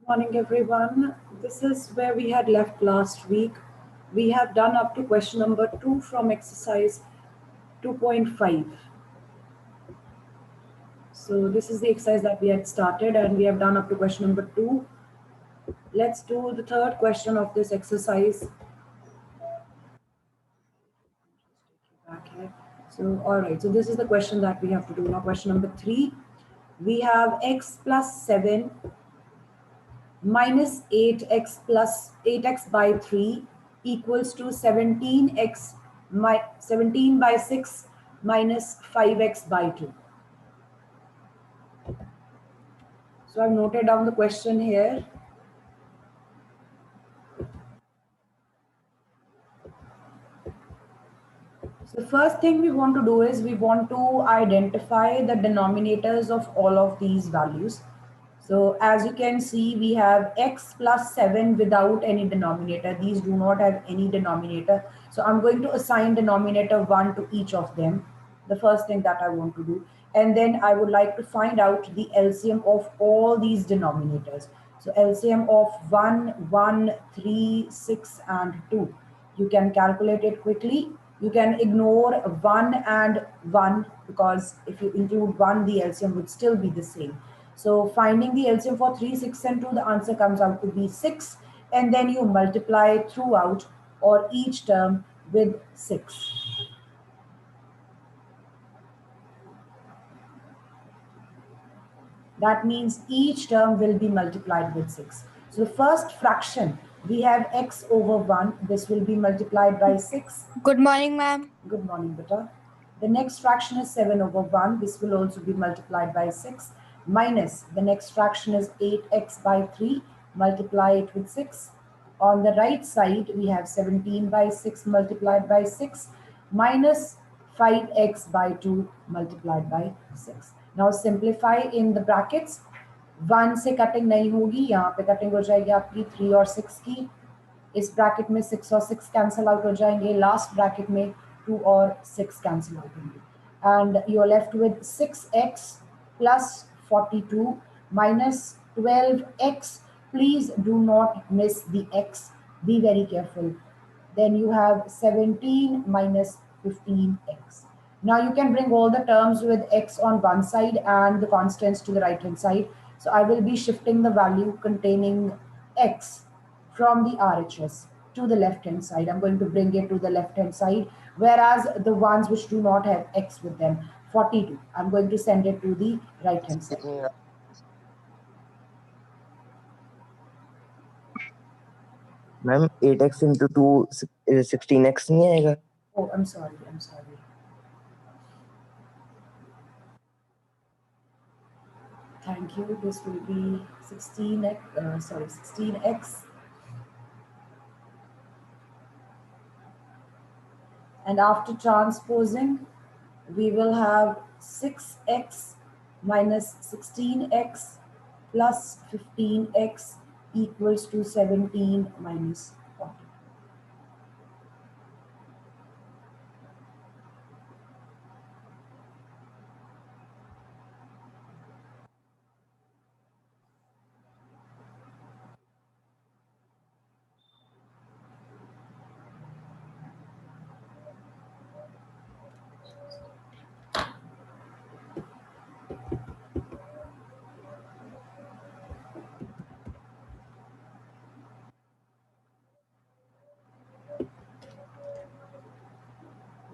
Morning, everyone. This is where we had left last week. We have done up to question number 2 from exercise 2.5. So this is the exercise that we had started and we have done up to question number 2. Let's do the third question of this exercise. Back here. So, all right. So this is the question that we have to do now. Question number 3. We have x plus 7 minus 8x plus 8x by 3 equals to 17 by 6 minus 5x by 2. So I've noted down the question here. So the first thing we want to do is we want to identify the denominators of all of these values. So as you can see, we have x plus 7 without any denominator. These do not have any denominator. So I'm going to assign denominator 1 to each of them. The first thing that I want to do. And then I would like to find out the LCM of all these denominators. So LCM of 1, 1, 3, 6, and 2. You can calculate it quickly. You can ignore 1 and 1 because if you include 1, the LCM would still be the same. So finding the LCM for 3, 6, and 2, the answer comes out to be 6. And then you multiply throughout or each term with 6. That means each term will be multiplied with 6. So the first fraction, we have x over 1. This will be multiplied by 6. Good morning, ma'am. Good morning, beta. The next fraction is 7 over 1. This will also be multiplied by 6. Minus the next fraction is 8x by 3. Multiply it with 6. On the right side, we have 17 by 6 multiplied by 6 minus 5x by 2 multiplied by 6. Now simplify in the brackets. 1 से cutting नहीं होगी, यहाँ पे cutting हो जाएगी आपकी 3 और 6 की. इस ब्रैकेट में 6 और 6 कैंसिल आउट हो जाएंगे. लास्ट ब्रैकेट में 2 और 6 कैंसिल आउट होंगे. And you're left with 6x plus 42 minus 12x. Please do not miss the x. Be very careful. Then you have 17 minus 15x. Now you can bring all the terms with x on one side and the constants to the right hand side. So I will be shifting the value containing x from the RHS to the left hand side. I'm going to bring it to the left hand side, whereas the ones which do not have x with them, 42, I'm going to send it to the right hand side. Ma'am 8x into 2 16x नहीं आएगा? Oh, I'm sorry. Thank you. This will be 16x. And after transposing, we will have 6x minus 16x plus 15x equals to 17 minus 40.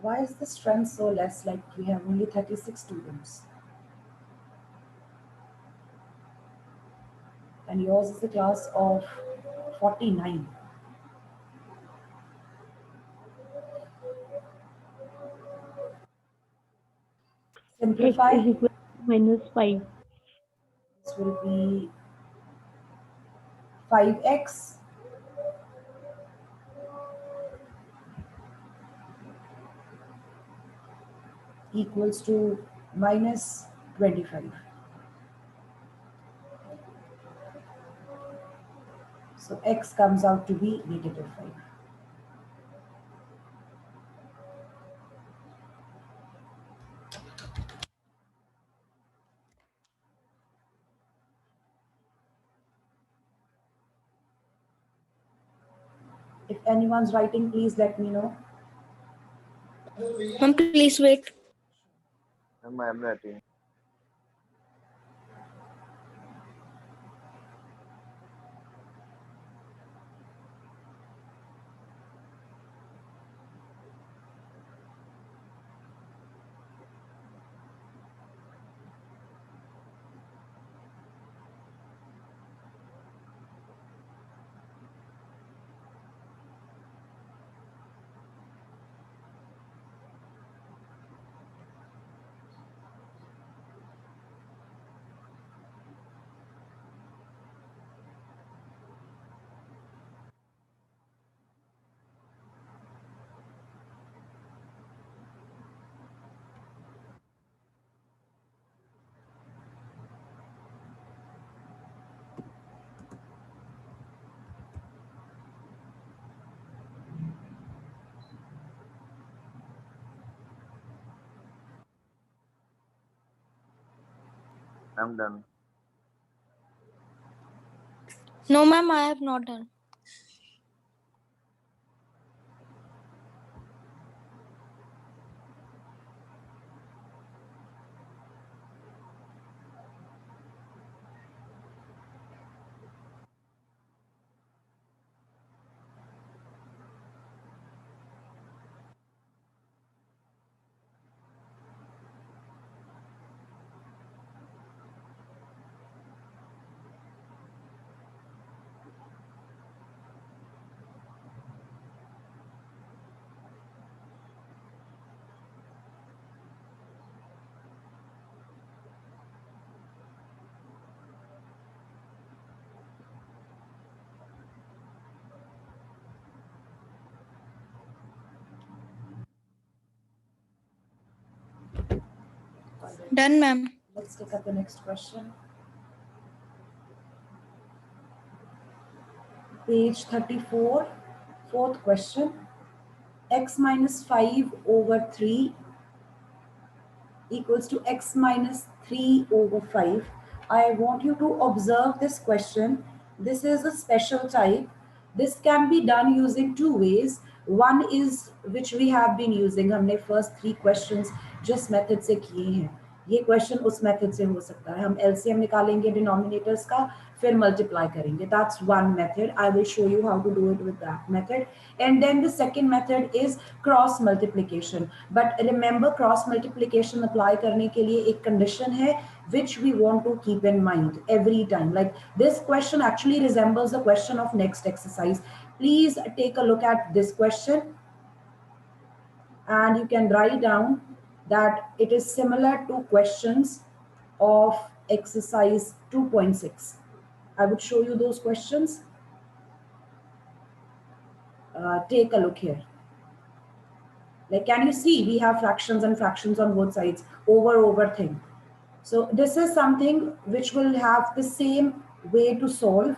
Why is the strength so less, like we have only 36 students? And yours is the class of 49. Simplify. X is equal to minus 5. This will be 5x equals to minus 25. So x comes out to be negative 5. If anyone's writing, please let me know. Ma'am, please wait. Ma'am, I am writing. I'm done. No, ma'am, I have not done. Done, ma'am. Let's take up the next question. Page 34, fourth question. X minus 5 over 3 equals to x minus 3 over 5. I want you to observe this question. This is a special type. This can be done using two ways. One is which we have been using. हमने first 3 questions जिस method से किए हैं. ये question उस method से हो सकता है. हम LCM निकालेंगे denominators का, फिर multiply करेंगे. That's one method. I will show you how to do it with that method. And then the second method is cross multiplication. But remember, cross multiplication apply करने के लिए एक condition है which we want to keep in mind every time. Like this question actually resembles the question of next exercise. Please take a look at this question and you can write down that it is similar to questions of exercise 2.6. I would show you those questions. Take a look here. Like, can you see we have fractions and fractions on both sides, over thing. So this is something which will have the same way to solve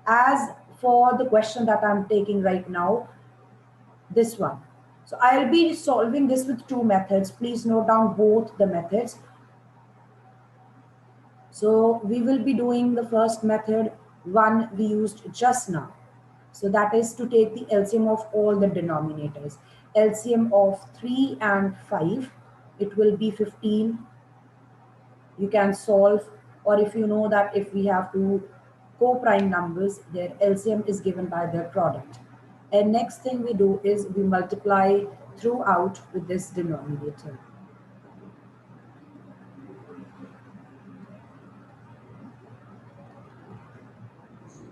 as for the question that I'm taking right now, this one. So I'll be solving this with two methods. Please note down both the methods. So we will be doing the first method, one we used just now. So that is to take the LCM of all the denominators. LCM of 3 and 5, it will be 15. You can solve, or if you know that if we have two co-prime numbers, their LCM is given by their product. And next thing we do is we multiply throughout with this denominator.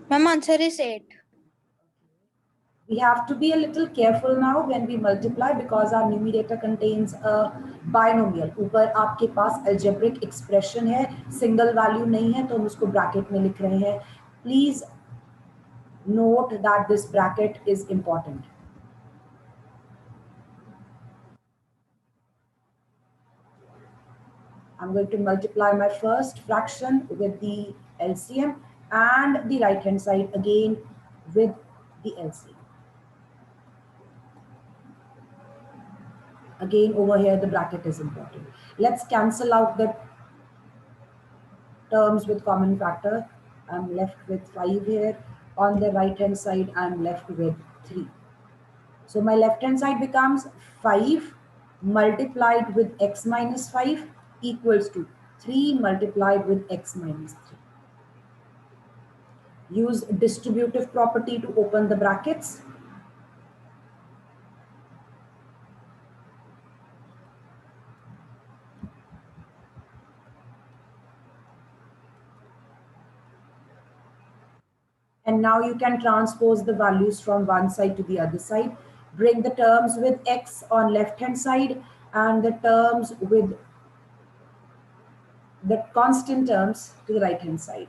Ma'am, answer is 8. We have to be a little careful now when we multiply because our numerator contains a binomial. ऊपर आपके पास algebraic expression है, single value नहीं है, तो हम उसको bracket में लिख रहे हैं. Please note that this bracket is important. I'm going to multiply my first fraction with the LCM and the right hand side again with the LCM. Again, over here, the bracket is important. Let's cancel out the terms with common factor. I'm left with 5 here. On the right hand side, I'm left with 3. So my left hand side becomes 5 multiplied with x minus 5 equals to 3 multiplied with x minus 3. Use distributive property to open the brackets. And now you can transpose the values from one side to the other side. Bring the terms with x on left hand side and the terms with the constant terms to the right hand side.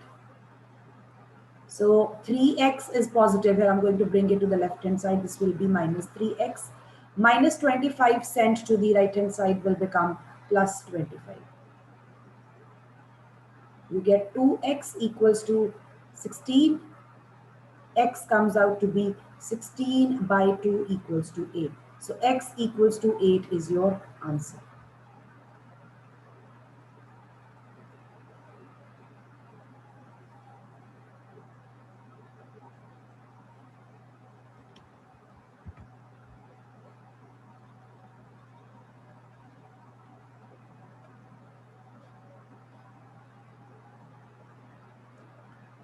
So 3x is positive here. I'm going to bring it to the left hand side. This will be minus 3x. Minus 25 sent to the right hand side will become plus 25. You get 2x equals to 16. X comes out to be 16 by 2 equals to 8. So x equals to 8 is your answer.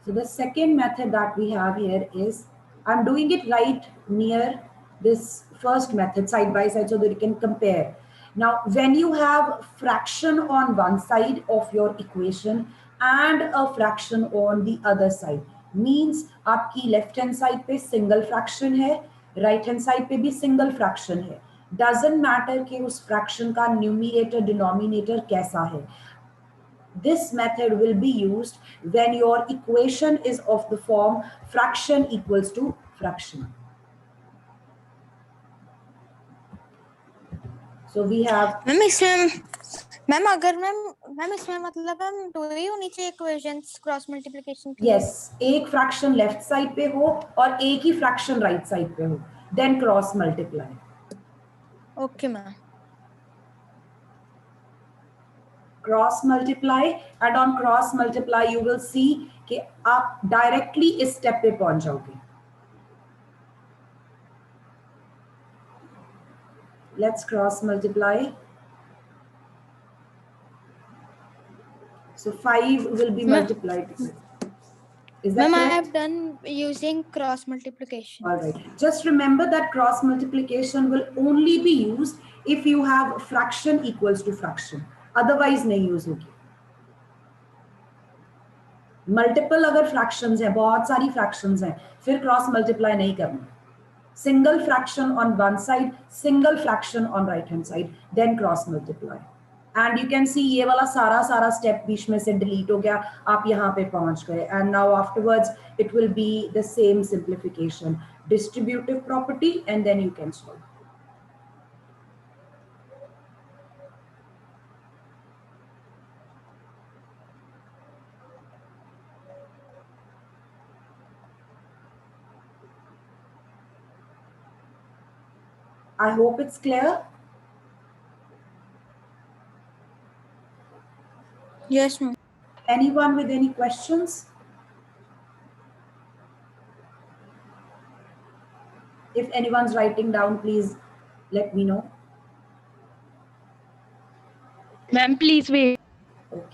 So the second method that we have here is, I'm doing it right near this first method side by side so that you can compare. Now, when you have fraction on one side of your equation and a fraction on the other side, means आपकी left hand side पे single fraction है, right hand side पे भी single fraction है. Doesn't matter कि उस fraction का numerator denominator कैसा है. This method will be used when your equation is of the form fraction equals to fraction. So we have ma'am अगर मैम इसमें मतलब हम दो ही होनी चाहिए इक्वेशंस क्रॉस मल्टीप्लिकेशन के लिए. yes, एक fraction left side पे हो और एक ही fraction right side पे हो, then cross multiply. Okay ma'am. Cross multiply, and on cross multiply you will see कि आप directly इस step पे पहुंच जाओगे. Let's cross multiply. So 5 will be multiplied. Is that Ma'am, I correct? have done using cross multiplication. All right. Just remember that cross multiplication will only be used if you have fraction equals to fraction. Otherwise नहीं use होगी. Multiple अगर fractions हैं, बहुत सारी fractions हैं, फिर cross multiply नहीं करना. Single fraction on one side, single fraction on right hand side, then cross multiply. And you can see ये वाला सारा step बीच में से delete हो गया, आप यहाँ पे पहुँच गए. And now afterwards it will be the same simplification, distributive property, and then you can solve. I hope it's clear. Yes, ma'am. Anyone with any questions? If anyone's writing down, please let me know. Ma'am, please wait. Okay.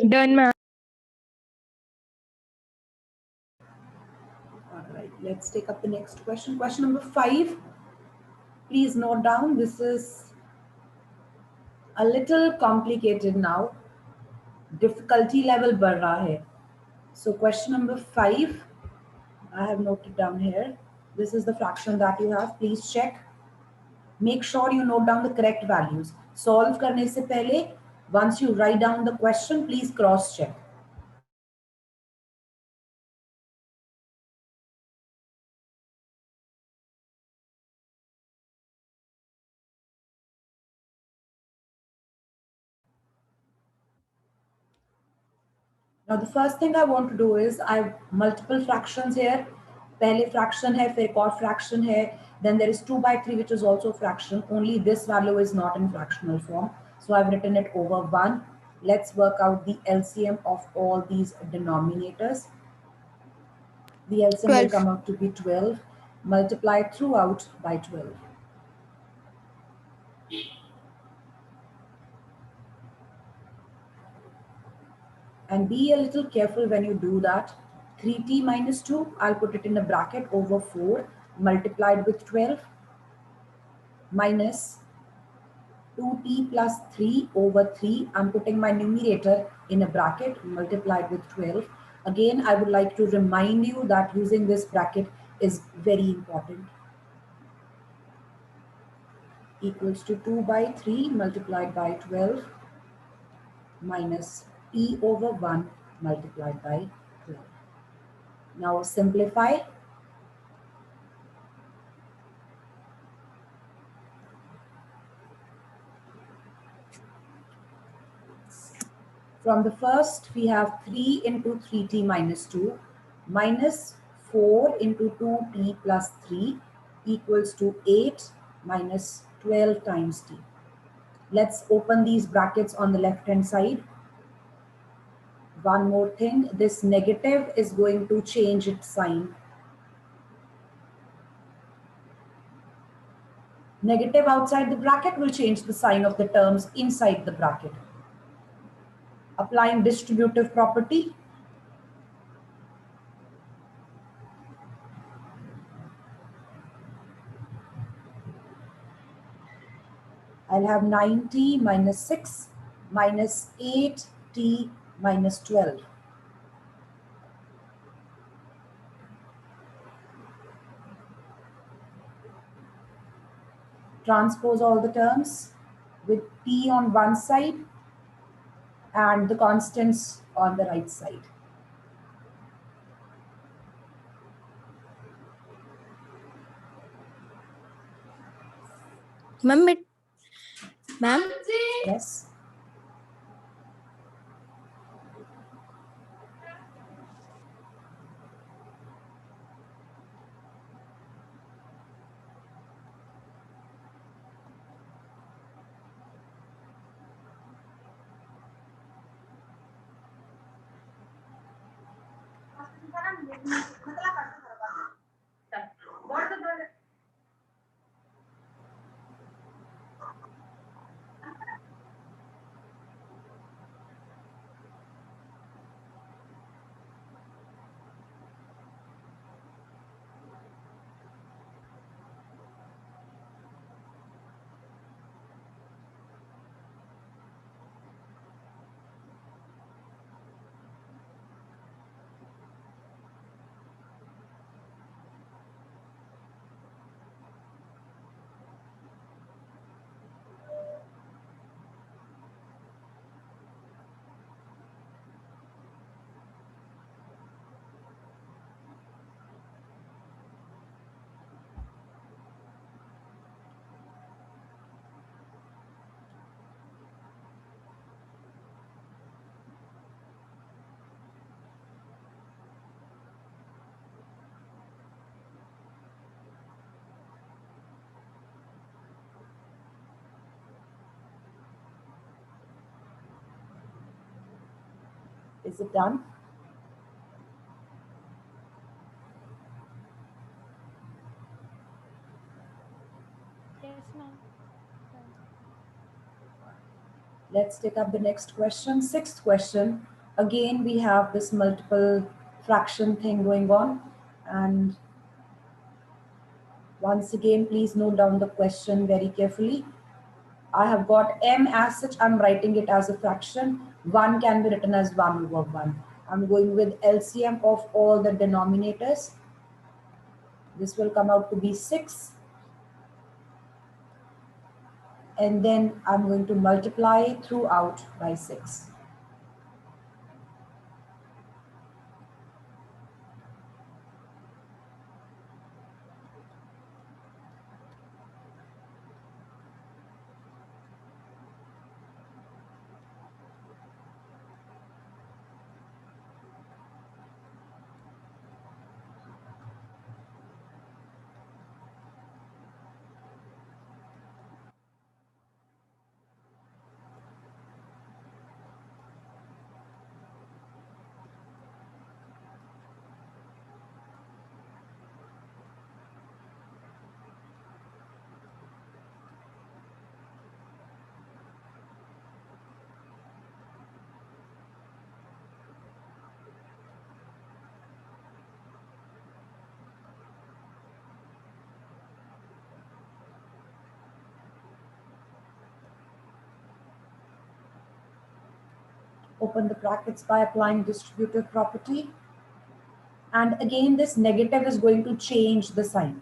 Done, ma'am. All right, let's take up the next question. Question number 5. Please note down, this is a little complicated now. Difficulty level बढ़ रहा है. So question number 5, I have noted down here. This is the fraction that you have. Please check. Make sure you note down the correct values. Solve करने से पहले, once you write down the question, please cross check. Now the first thing I want to do is I have multiple fractions here. पहले fraction है, फिर एक और fraction है. Then there is 2/3 which is also fraction. Only this value is not in fractional form. So I've written it over 1. Let's work out the LCM of all these denominators. The LCM will 12. come out to be 12 multiplied throughout by 12. And be a little careful when you do that. 3t minus 2, I'll put it in a bracket over 4 multiplied with 12 minus 2t plus 3 over 3. I'm putting my numerator in a bracket multiplied with 12. Again, I would like to remind you that using this bracket is very important. Equals to 2 by 3 multiplied by 12 minus t over 1 multiplied by 12. Now simplify. From the first, we have 3 into 3t minus 2 minus 4 into 2t plus 3 equals to 8 minus 12 times t. Let's open these brackets on the left hand side. One more thing, this negative is going to change its sign. Negative outside the bracket will change the sign of the terms inside the bracket. Applying distributive property, I'll have 9t minus 6 minus 8t minus 12. Transpose all the terms with t on one side and the constants on the right side. Ma'am, Yes. Is it done? Yes, ma'am. Let's take up the next question. Sixth question. Again, we have this multiple fraction thing going on. And once again, please note down the question very carefully. I have got m as such, I'm writing it as a fraction. 1 can be written as 1 over 1. I'm going with LCM of all the denominators. This will come out to be 6. And then I'm going to multiply throughout by 6. Open the brackets by applying distributive property. And again, this negative is going to change the sign.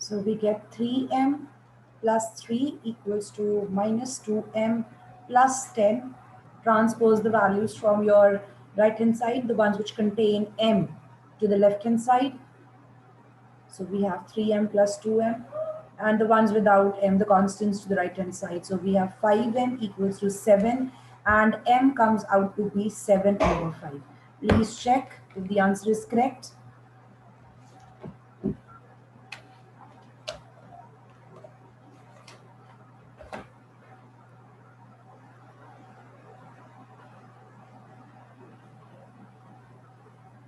So we get 3m plus 3 equals to minus 2m plus 10. Transpose the values from your right hand side, the ones which contain m, to the left hand side. So we have 3m plus 2m, and the ones without m, the constants, to the right hand side. So we have 5m equals to 7, and m comes out to be 7 over 5. Please check if the answer is correct.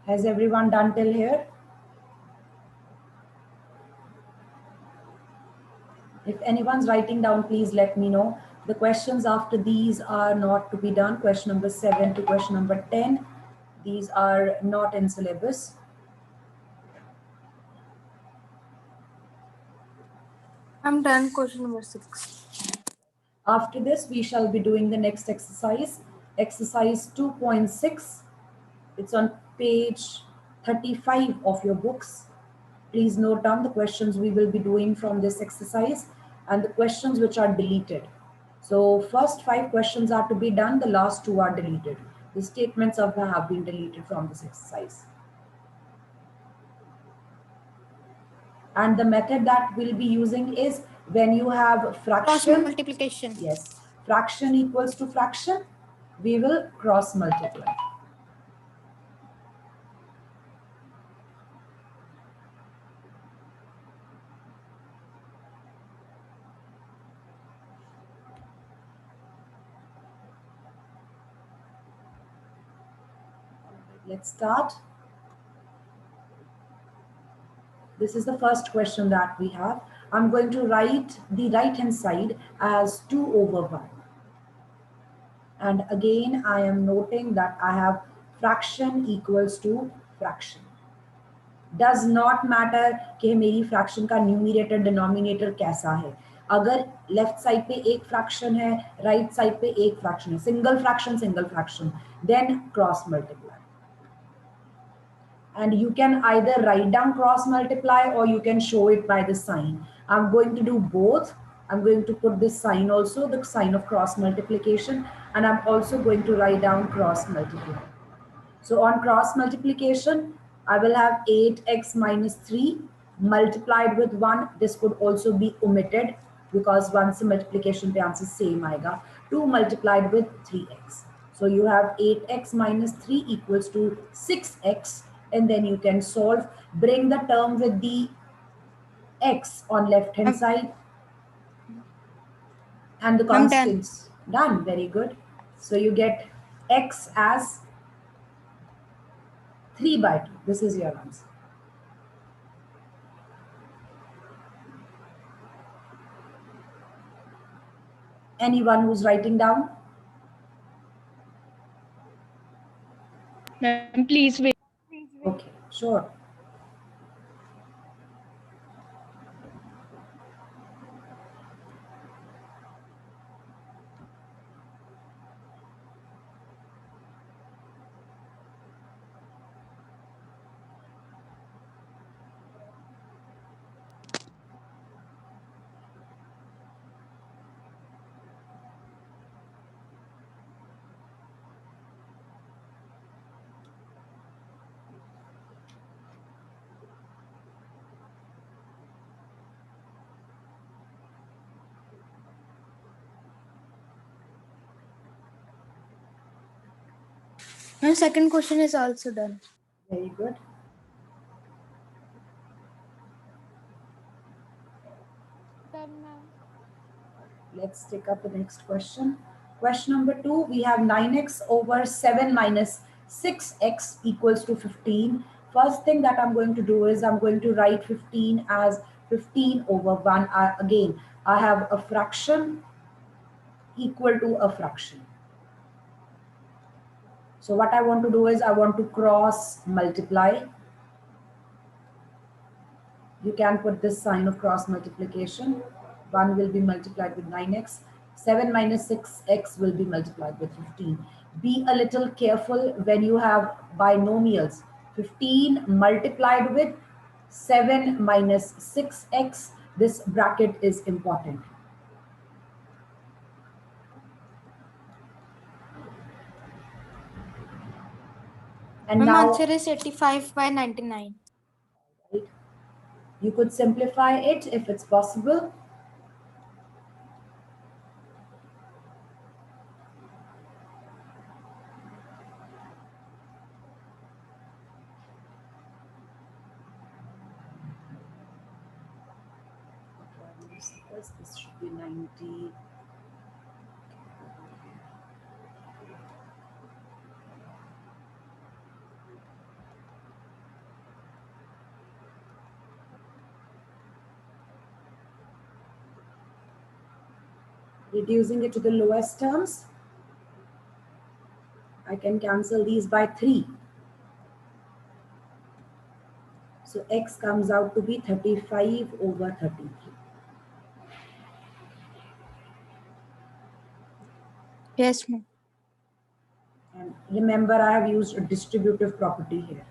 Has everyone done till here? If anyone's writing down, please let me know. The questions after these are not to be done. Question number 7 to question number 10. These are not in syllabus. I'm done. Question number 6. After this, we shall be doing the next exercise. Exercise 2.6. It's on page 35 of your books. Please note down the questions we will be doing from this exercise and the questions which are deleted. So first 5 questions are to be done, the last 2 are deleted. The statements have been deleted from this exercise. And the method that we'll be using is when you have Cross fraction, multiplication. yes, fraction equals to fraction, we will cross multiply. Let's start. This is the first question that we have. I'm going to write the right hand side as 2 over 1. And again, I am noting that I have fraction equals to fraction. Does not matter कि मेरी fraction का numerator denominator कैसा है. अगर left side पे एक fraction है, right side पे एक fraction है, single fraction, then cross multiply. And you can either write down cross multiply or you can show it by the sign. I'm going to do both. I'm going to put this sign also, the sign of cross multiplication, and I'm also going to write down cross multiply. So on cross multiplication, I will have 8x minus 3 multiplied with 1. This could also be omitted because once the multiplication पे answer same आएगा. 2 multiplied with 3x. So you have 8x minus 3 equals to 6x, and then you can solve. Bring the term with the x on left hand side and the I'm done. constants. Done. Very good. So you get x as 3 by 2. This is your answer. Anyone who's writing down? Ma'am, please wait. Okay, sure. Ma'am, second question is also done. Very good. Done, ma'am. Let's take up the next question. Question number 2, we have 9x over 7 minus 6x equals to 15. First thing that I'm going to do is I'm going to write 15 as 15 over 1. Again, I have a fraction equal to a fraction. So what I want to do is I want to cross multiply. You can put this sign of cross multiplication. 1 will be multiplied with 9x. 7 minus 6x will be multiplied with 15. Be a little careful when you have binomials. 15 multiplied with 7 minus 6x. This bracket is important. And Ma'am, now, answer is 85/99. right, you could simplify it if it's possible. This should be 90. Reducing it to the lowest terms, I can cancel these by 3. So x comes out to be 35 over 33. Yes, ma'am. And remember, I have used a distributive property here.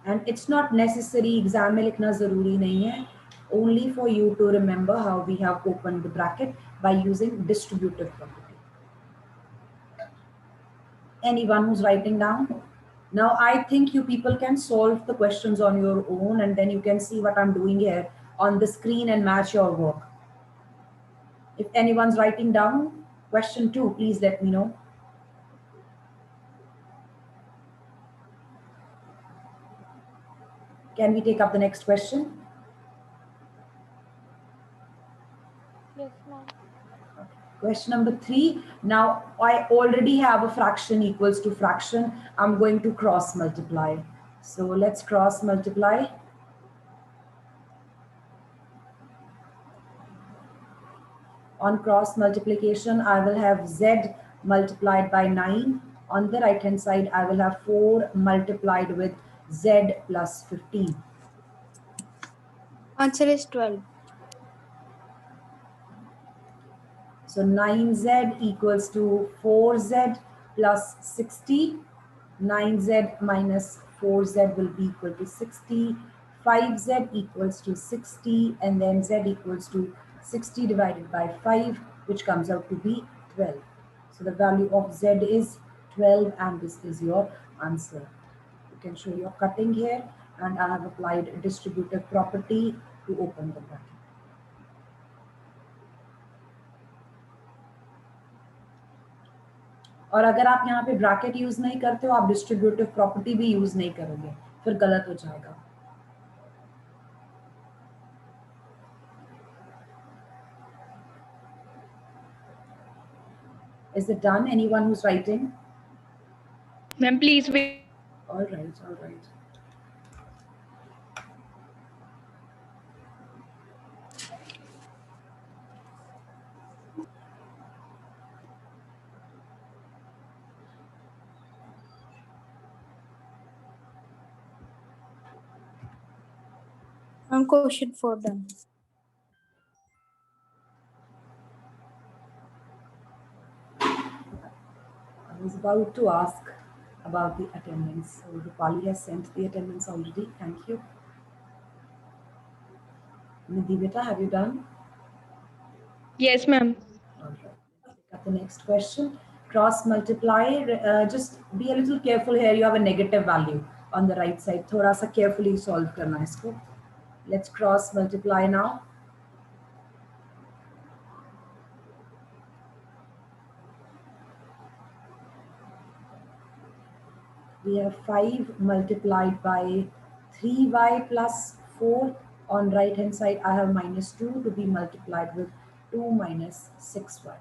And it's not necessary, exam में लिखना ज़रूरी नहीं है. Only for you to remember how we have opened the bracket by using distributive property. Anyone who's writing down? Now, I think you people can solve the questions on your own, and then you can see what I'm doing here on the screen and match your work. If anyone's writing down question 2, please let me know. Can we take up the next question? Yes, ma'am. Question number 3. Now, I already have a fraction equals to fraction. I'm going to cross multiply. So let's cross multiply. On cross multiplication, I will have z multiplied by 9. On the right hand side, I will have 4 multiplied with z plus 15. Answer is 12. So 9z equals to 4z plus 60. 9z minus 4z will be equal to 60. 5z equals to 60, and then z equals to 60 divided by 5, which comes out to be 12. So the value of z is 12, and this is your answer. You can show your cutting here, and I have applied a distributive property to open the bracket. और अगर आप यहाँ पे bracket use नहीं करते हो, आप distributive property भी यूज नहीं करोगे, फिर गलत हो जाएगा. Is it done? Anyone who's writing? Ma'am, please wait. All right, all right. Ma'am, question 4 done. I was about to ask about the attendance. So Rupali has sent the attendance already. Thank you. Nidhi beta, have you done? Yes, ma'am. All right. Let's pick up the next question. Cross multiply. Just be a little careful here. You have a negative value on the right side. थोड़ा सा carefully solve करना इसको. Let's cross multiply now. We have 5 multiplied by 3y plus 4. On right hand side, I have minus 2 to be multiplied with 2 minus 6y.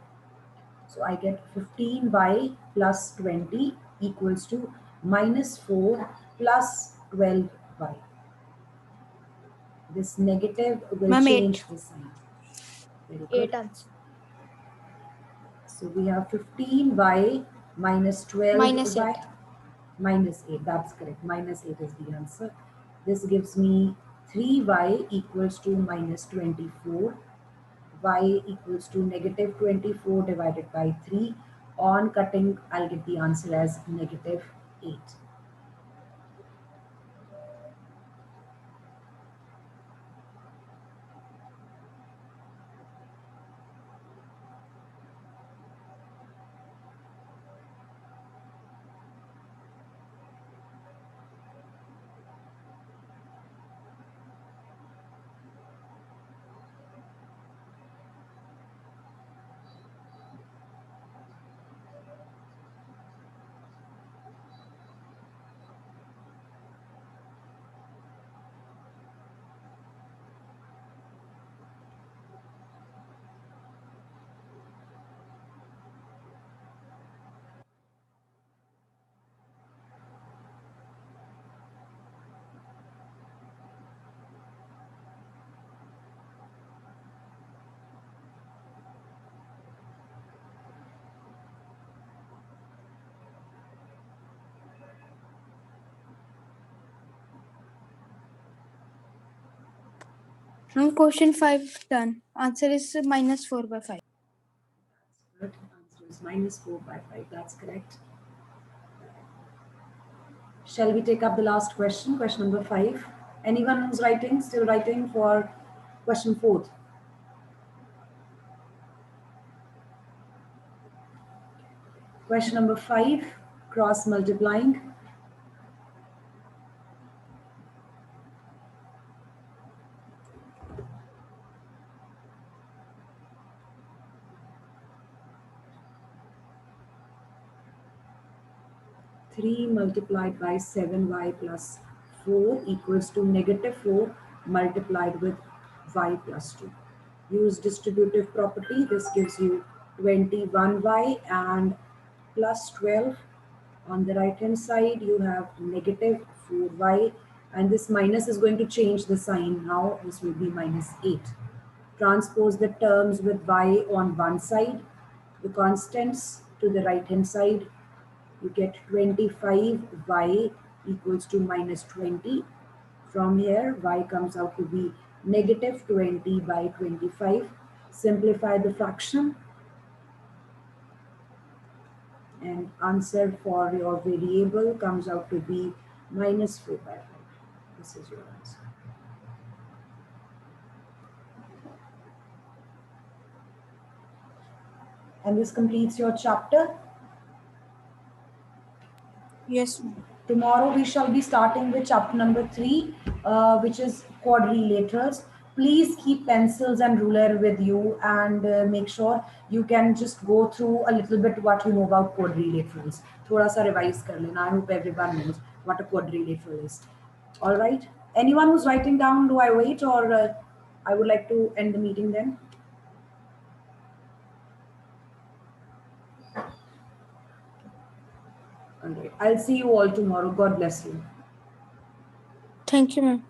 So I get 15y plus 20 equals to minus 4 plus 12y. This negative will Ma'am, change 8. the sign. Very good. 8 answer. So we have 15y minus 12y Minus 8. minus 8. That's correct. Minus 8 is the answer. This gives me 3y equals to minus 24. Y equals to negative 24 divided by 3. On cutting, I'll get the answer as negative 8. Ma'am, question 5 done. Answer is minus 4 by 5. Good. Answer is minus 4 by 5. That's correct. Shall we take up the last question, question number 5? Anyone who's writing, still writing for question 4? Question number 5, cross multiplying. Three multiplied by 7y plus 4 equals to negative 4 multiplied with y plus 2. Use distributive property. This gives you 21y and plus 12. On the right hand side, you have negative 4y, and this minus is going to change the sign. Now this will be minus 8. Transpose the terms with y on one side, the constants to the right hand side. You get 25y equals to minus 20. From here, y comes out to be negative 20 by 25. Simplify the fraction, and answer for your variable comes out to be minus 4 by 5. This is your answer. And this completes your chapter. Yes, ma'am. Tomorrow we shall be starting with chapter number 3, which is quadrilaterals. Please keep pencils and ruler with you, and make sure you can just go through a little bit what you know about quadrilaterals. Thoda sa revise kar lena. I hope everyone knows what a quadrilateral is. All right. Anyone who's writing down, do I wait, or I would like to end the meeting then? All right. I'll see you all tomorrow. God bless you. Thank you, ma'am.